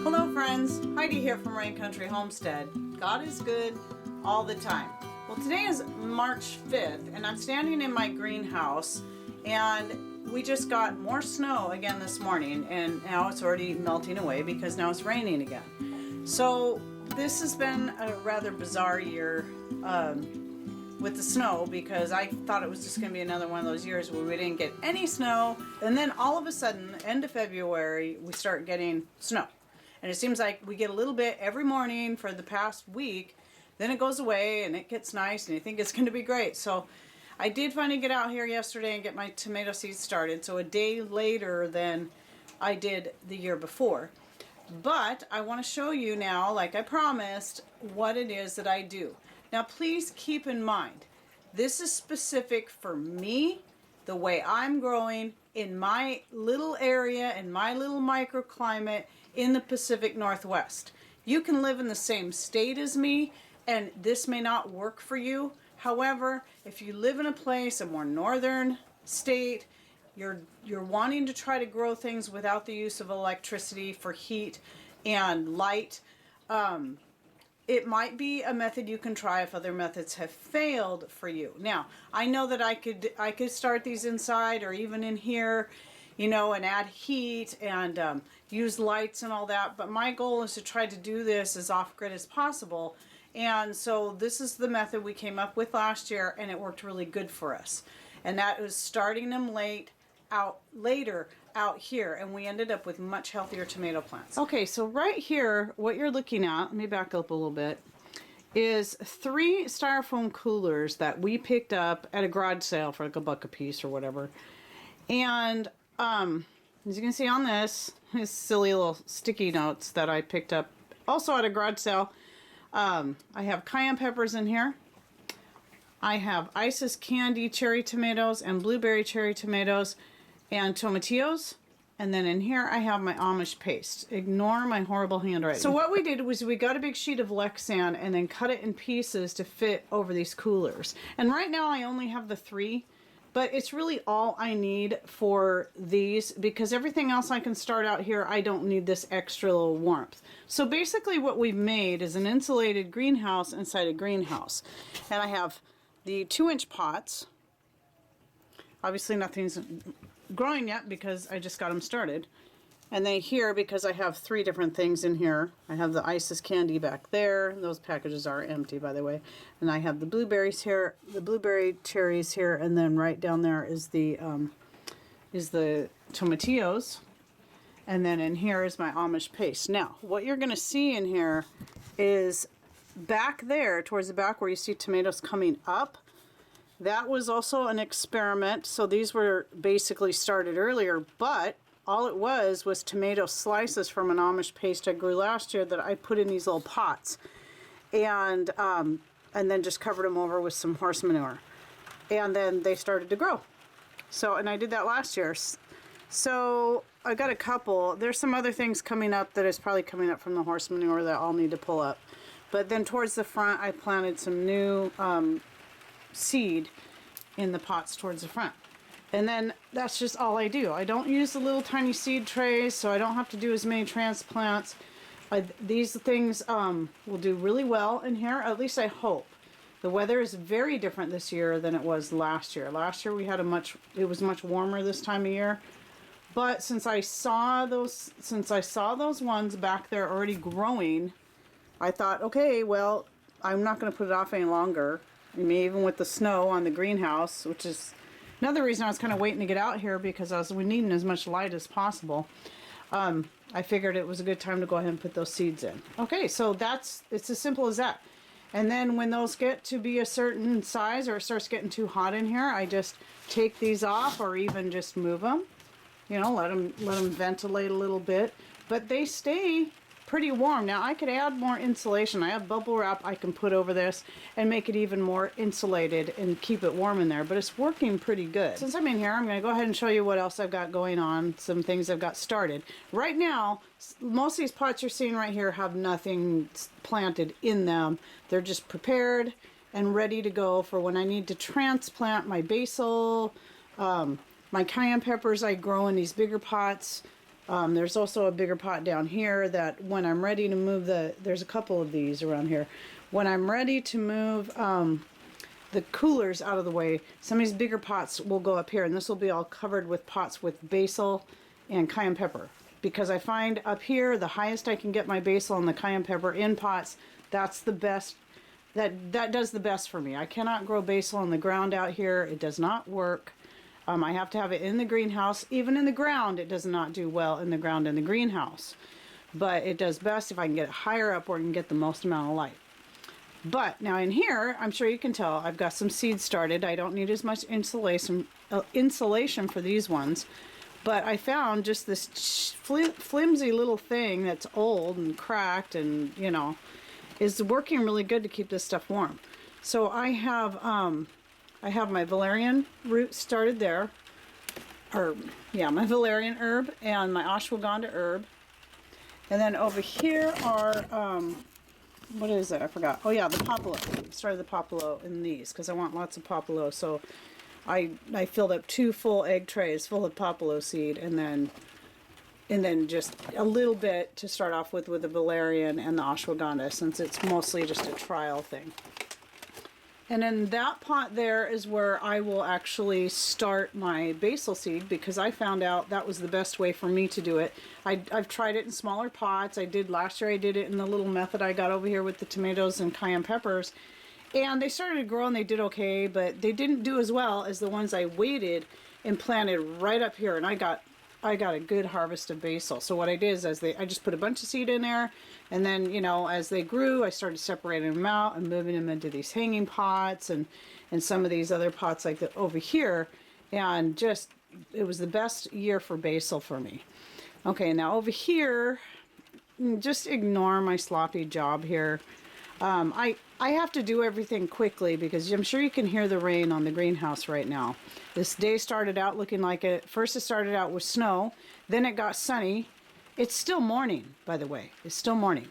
Hello friends, Heidi here from Rain Country Homestead. God is good all the time. Well, today is March 5th and I'm standing in my greenhouse and we just got more snow again this morning and now it's already melting away because now it's raining again. So this has been a rather bizarre year with the snow because I thought it was just going to be another one of those years where we didn't get any snow and then all of a sudden, end of February, we start getting snow. And it seems like we get a little bit every morning for the past week, then it goes away and it gets nice and you think it's going to be great. So I did finally get out here yesterday and get my tomato seeds started. So a day later than I did the year before. But I want to show you now, like I promised, what it is that I do. Now please keep in mind, this is specific for me, the way I'm growing in my little area, in my little microclimate in the Pacific Northwest. You can live in the same state as me and this may not work for you. However, if you live in a place, a more northern state, you're wanting to try to grow things without the use of electricity for heat and light, it might be a method you can try if other methods have failed for you. Now, I know that I could start these inside or even in here, you know, and add heat and use lights and all that, but my goal is to try to do this as off-grid as possible. And so this is the method we came up with last year and it worked really good for us. And that was starting them later out here, and we ended up with much healthier tomato plants. Okay, so right here, what you're looking at, let me back up a little bit, is 3 styrofoam coolers that we picked up at a garage sale for like $1 a piece or whatever. And as you can see on this silly little sticky notes that I picked up also at a garage sale, I have cayenne peppers in here. I have Isis candy cherry tomatoes and blueberry cherry tomatoes and tomatillos. And then in here I have my Amish paste. Ignore my horrible handwriting. So what we did was we got a big sheet of Lexan and then cut it in pieces to fit over these coolers. And right now I only have the 3, but it's really all I need for these because everything else I can start out here, I don't need this extra little warmth. So basically what we've made is an insulated greenhouse inside a greenhouse. And I have the 2-inch pots. Obviously nothing's growing yet because I just got them started. And then here, because I have 3 different things in here, I have the Isis candy back there. Those packages are empty, by the way. And I have the blueberries here, the blueberry cherries here, and then right down there is the tomatillos. And then in here is my Amish paste. Now, what you're going to see in here is back there, towards the back where you see tomatoes coming up, that was also an experiment. So these were basically started earlier, but all it was tomato slices from an Amish paste I grew last year that I put in these little pots, and then just covered them over with some horse manure, and then they started to grow. So, and I did that last year. So I got a couple. There's some other things coming up that is probably coming up from the horse manure that I'll need to pull up. But then towards the front, I planted some new seed in the pots towards the front. And then that's just all I do. I don't use the little tiny seed trays, so I don't have to do as many transplants. These things will do really well in here, at least I hope. The weather is very different this year than it was last year. Last year we had it was much warmer this time of year. But since I saw those ones back there already growing, I thought, okay, well, I'm not going to put it off any longer. I mean, even with the snow on the greenhouse, which is another reason I was kind of waiting to get out here because I was needing as much light as possible. I figured it was a good time to go ahead and put those seeds in. Okay, so it's as simple as that. And then when those get to be a certain size or it starts getting too hot in here, I just take these off or even just move them. You know, let them ventilate a little bit. But they stay pretty warm. Now I could add more insulation. I have bubble wrap I can put over this and make it even more insulated and keep it warm in there, but it's working pretty good. Since I'm in here, I'm going to go ahead and show you what else I've got going on, some things I've got started. Right now, most of these pots you're seeing right here have nothing planted in them. They're just prepared and ready to go for when I need to transplant my basil, my cayenne peppers I grow in these bigger pots. There's also a bigger pot down here that when I'm ready to move there's a couple of these around here. When I'm ready to move the coolers out of the way, some of these bigger pots will go up here, and this will be all covered with pots with basil and cayenne pepper. Because I find up here, the highest I can get my basil and the cayenne pepper in pots, that's the best. That does the best for me. I cannot grow basil on the ground out here. It does not work. I have to have it in the greenhouse. Even in the ground, it does not do well in the ground in the greenhouse. But it does best if I can get it higher up where I can get the most amount of light. But now in here, I'm sure you can tell, I've got some seeds started. I don't need as much insulation for these ones. But I found just this flimsy little thing that's old and cracked and, you know, is working really good to keep this stuff warm. So I have my valerian root started there. Or, yeah, my valerian herb and my ashwagandha herb. And then over here are, what is it? I forgot. Oh yeah, the popolo. Started the popolo in these because I want lots of popolo. So I filled up 2 full egg trays full of popolo seed, and then just a little bit to start off with the valerian and the ashwagandha, since it's mostly just a trial thing. And then that pot there is where I will actually start my basil seed, because I found out that was the best way for me to do it. I've tried it in smaller pots. I did last year. I did it in the little method I got over here with the tomatoes and cayenne peppers. And they started to grow and they did okay, but they didn't do as well as the ones I waited and planted right up here. And I got a good harvest of basil. So what I did is I just put a bunch of seed in there, and then, you know, as they grew, I started separating them out and moving them into these hanging pots and some of these other pots like over here. And just, it was the best year for basil for me. Okay, now over here, just ignore my sloppy job here. I have to do everything quickly because I'm sure you can hear the rain on the greenhouse right now. This day started out looking like it. First it started out with snow, then it got sunny. It's still morning, by the way. It's still morning.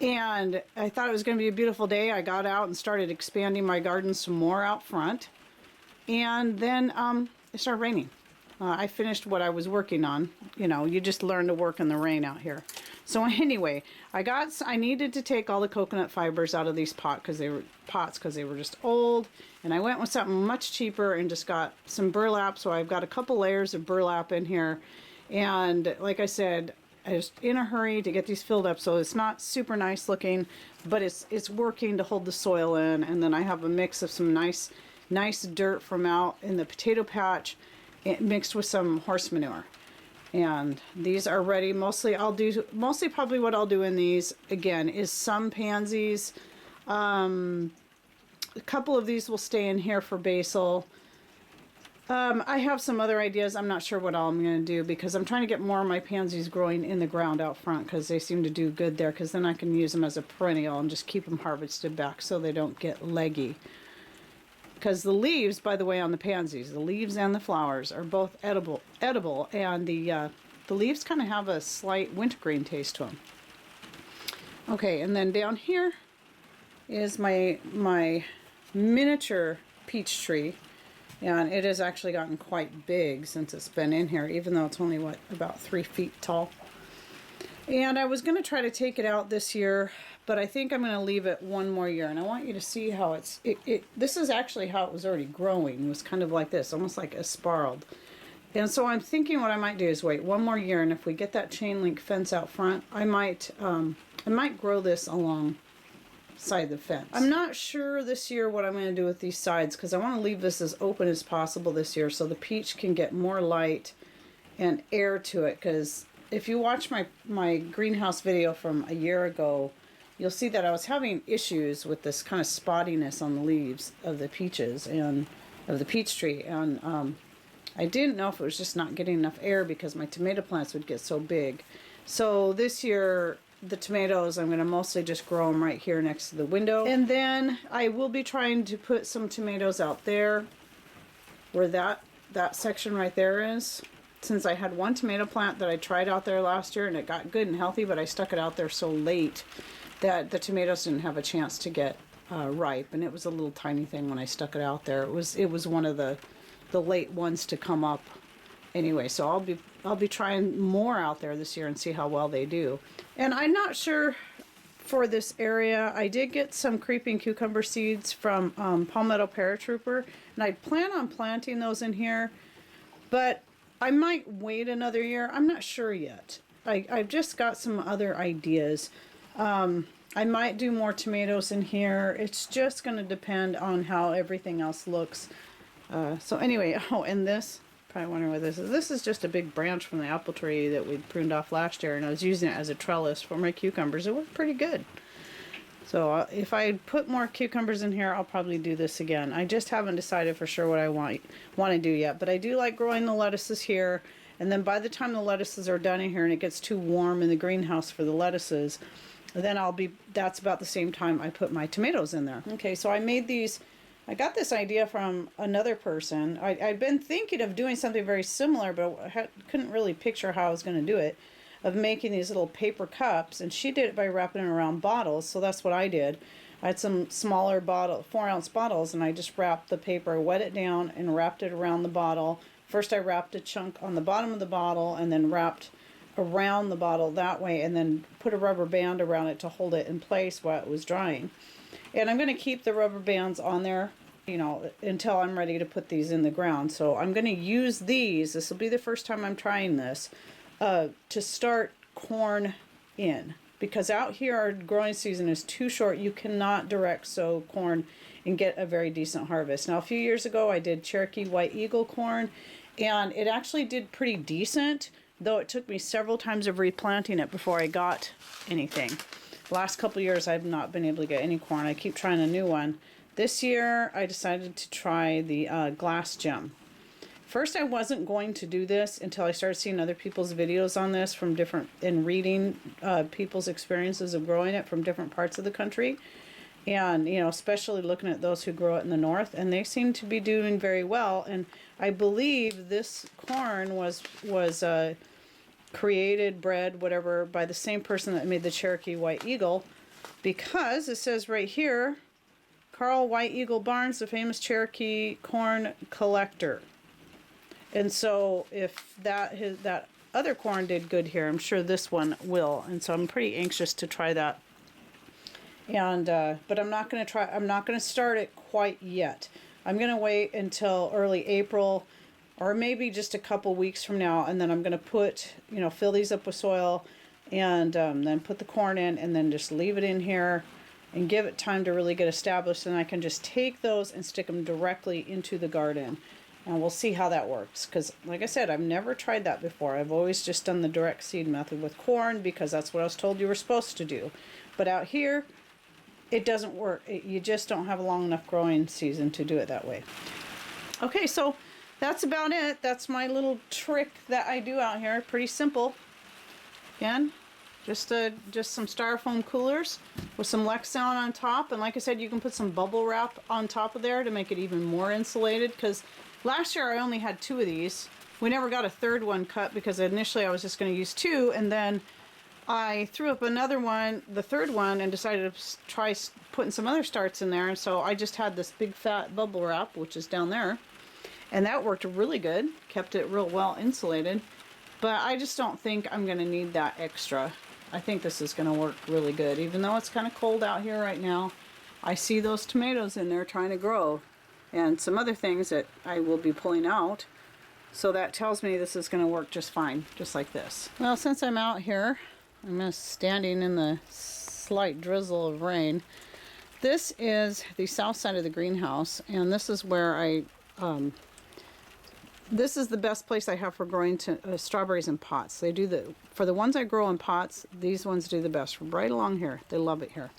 And I thought it was going to be a beautiful day. I got out and started expanding my garden some more out front. And then it started raining. I finished what I was working on. You know, you just learn to work in the rain out here. So anyway, I needed to take all the coconut fibers out of these pots because they were just old. And I went with something much cheaper and just got some burlap. So I've got a couple layers of burlap in here. And like I said, I was in a hurry to get these filled up. So it's not super nice looking, but it's working to hold the soil in. And then I have a mix of some nice dirt from out in the potato patch, mixed with some horse manure. And these are ready. Mostly probably what I'll do in these again is some pansies. A couple of these will stay in here for basil. I have some other ideas. I'm not sure what all I'm going to do because I'm trying to get more of my pansies growing in the ground out front because they seem to do good there, because then I can use them as a perennial and just keep them harvested back so they don't get leggy. Because the leaves, by the way, on the pansies, the leaves and the flowers are both edible, and the leaves kind of have a slight wintergreen taste to them. Okay, and then down here is my miniature peach tree, and it has actually gotten quite big since it's been in here, even though it's only, about 3 feet tall. And I was going to try to take it out this year, but I think I'm going to leave it one more year. And I want you to see how this is actually how it was already growing. It was kind of like this, almost like a spiraled. And so I'm thinking what I might do is wait one more year, and if we get that chain link fence out front, I might grow this alongside the fence. I'm not sure this year what I'm going to do with these sides, because I want to leave this as open as possible this year so the peach can get more light and air to it. Because if you watch my greenhouse video from a year ago, you'll see that I was having issues with this kind of spottiness on the leaves of the peaches and of the peach tree. And I didn't know if it was just not getting enough air because my tomato plants would get so big. So this year, the tomatoes, I'm going to mostly just grow them right here next to the window. And then I will be trying to put some tomatoes out there where that section right there is. Since I had one tomato plant that I tried out there last year and it got good and healthy, but I stuck it out there so late that the tomatoes didn't have a chance to get ripe, and it was a little tiny thing when I stuck it out there. It was one of the late ones to come up anyway, so I'll be trying more out there this year and see how well they do. And I'm not sure for this area. I did get some creeping cucumber seeds from Palmetto Paratrooper, and I plan on planting those in here, but I might wait another year. I'm not sure yet. I've just got some other ideas. I might do more tomatoes in here. It's just going to depend on how everything else looks. So anyway, oh, and this, probably wondering what this is. This is just a big branch from the apple tree that we pruned off last year, and I was using it as a trellis for my cucumbers. It worked pretty good. So if I put more cucumbers in here, I'll probably do this again. I just haven't decided for sure what I want to do yet. But I do like growing the lettuces here. And then by the time the lettuces are done in here and it gets too warm in the greenhouse for the lettuces, then that's about the same time I put my tomatoes in there. Okay, so I made these. I got this idea from another person. I'd been thinking of doing something very similar, but I couldn't really picture how I was going to do it, of making these little paper cups, and she did it by wrapping it around bottles, so that's what I did. I had some smaller 4-ounce bottles, and I just wrapped the paper, wet it down, and wrapped it around the bottle. First I wrapped a chunk on the bottom of the bottle, and then wrapped around the bottle that way, and then put a rubber band around it to hold it in place while it was drying. And I'm going to keep the rubber bands on there, you know, until I'm ready to put these in the ground. So I'm going to use these. This will be the first time I'm trying this. To start corn in, because out here our growing season is too short. You cannot direct sow corn and get a very decent harvest. Now a few years ago I did Cherokee White Eagle corn, and it actually did pretty decent, though it took me several times of replanting it before I got anything. Last couple years I've not been able to get any corn. I keep trying a new one. This year I decided to try the glass gem. First, I wasn't going to do this until I started seeing other people's videos on this and reading people's experiences of growing it from different parts of the country. And, you know, especially looking at those who grow it in the north, and they seem to be doing very well. And I believe this corn was created, bred, whatever, by the same person that made the Cherokee White Eagle, because it says right here, Carl White Eagle Barnes, the famous Cherokee corn collector. And so if that other corn did good here, I'm sure this one will. And so I'm pretty anxious to try that. And but I'm not going to start it quite yet. I'm going to wait until early April, or maybe just a couple weeks from now, and then I'm going to fill these up with soil, and then put the corn in, and then just leave it in here and give it time to really get established. And I can just take those and stick them directly into the garden. And we'll see how that works, because like I said, I've never tried that before. I've always just done the direct seed method with corn, because that's what I was told you were supposed to do. But out here, it doesn't work. You just don't have a long enough growing season to do it that way. Okay, so that's about it. That's my little trick that I do out here. Pretty simple. Again, just some styrofoam coolers with some Lexan on top. And like I said, you can put some bubble wrap on top of there to make it even more insulated, because last year I only had 2 of these. We never got a third one cut because initially I was just going to use 2, and then I threw up another one, the third one, and decided to try putting some other starts in there. And so I just had this big fat bubble wrap, which is down there, and that worked really good, kept it real well insulated. But I just don't think I'm going to need that extra. I think this is going to work really good, even though it's kind of cold out here right now. I see those tomatoes in there trying to grow, and some other things that I will be pulling out. So that tells me this is going to work just fine, just like this. Well, since I'm out here, I'm just standing in the slight drizzle of rain. This is the south side of the greenhouse, and this is where this is the best place I have for growing strawberries in pots. They do for the ones I grow in pots, these ones do the best. Right along here, they love it here.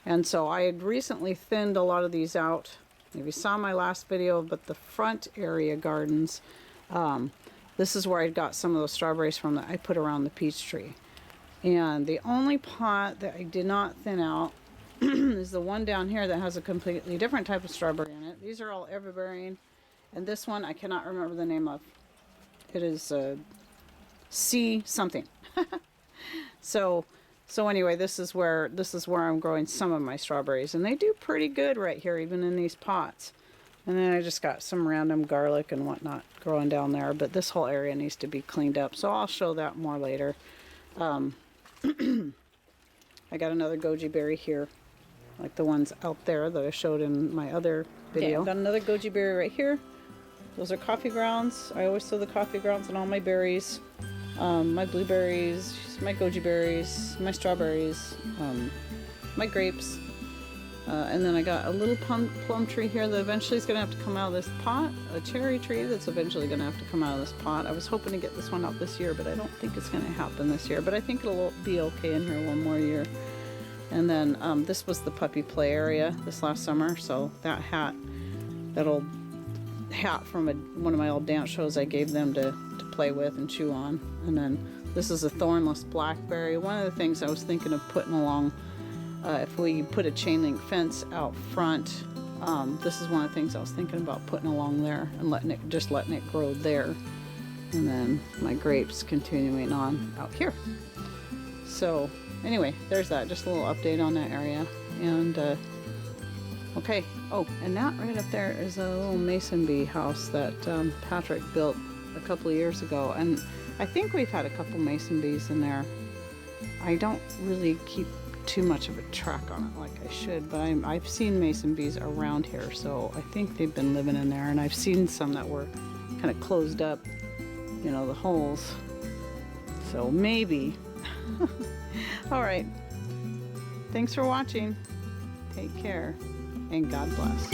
And so I had recently thinned a lot of these out. If you saw my last video, but the front area gardens, this is where I got some of those strawberries from that I put around the peach tree. And the only pot that I did not thin out is the one down here that has a completely different type of strawberry in it. These are all everbearing, and this one I cannot remember the name of. It is C something. So anyway, this is where I'm growing some of my strawberries, and they do pretty good right here, even in these pots. And then I just got some random garlic and whatnot growing down there, but this whole area needs to be cleaned up, so I'll show that more later. I got another goji berry here, like the ones out there that I showed in my other video. Got another goji berry right here. Those are coffee grounds. I always throw the coffee grounds on all my berries. My blueberries, my goji berries, my strawberries, my grapes. And then I got a little plum tree here that eventually is going to have to come out of this pot. A cherry tree that's eventually going to have to come out of this pot. I was hoping to get this one out this year, but I don't think it's going to happen this year. But I think it'll be okay in here one more year. And then this was the puppy play area this last summer. So that old hat from one of my old dance shows, I gave them to play with and chew on. And then this is a thornless blackberry. One of the things I was thinking of putting along, if we put a chain link fence out front, this is one of the things I was thinking about putting along there and letting it grow there. And then my grapes continuing on out here. So anyway, there's that, just a little update on that area. And okay, oh, and that right up there is a little mason bee house that Patrick built a couple of years ago, and I think we've had a couple mason bees in there. I don't really keep too much of a track on it like I should, but I've seen mason bees around here, so I think they've been living in there, and I've seen some that were kind of closed up, you know, the holes, so maybe. All right, thanks for watching. Take care and God bless.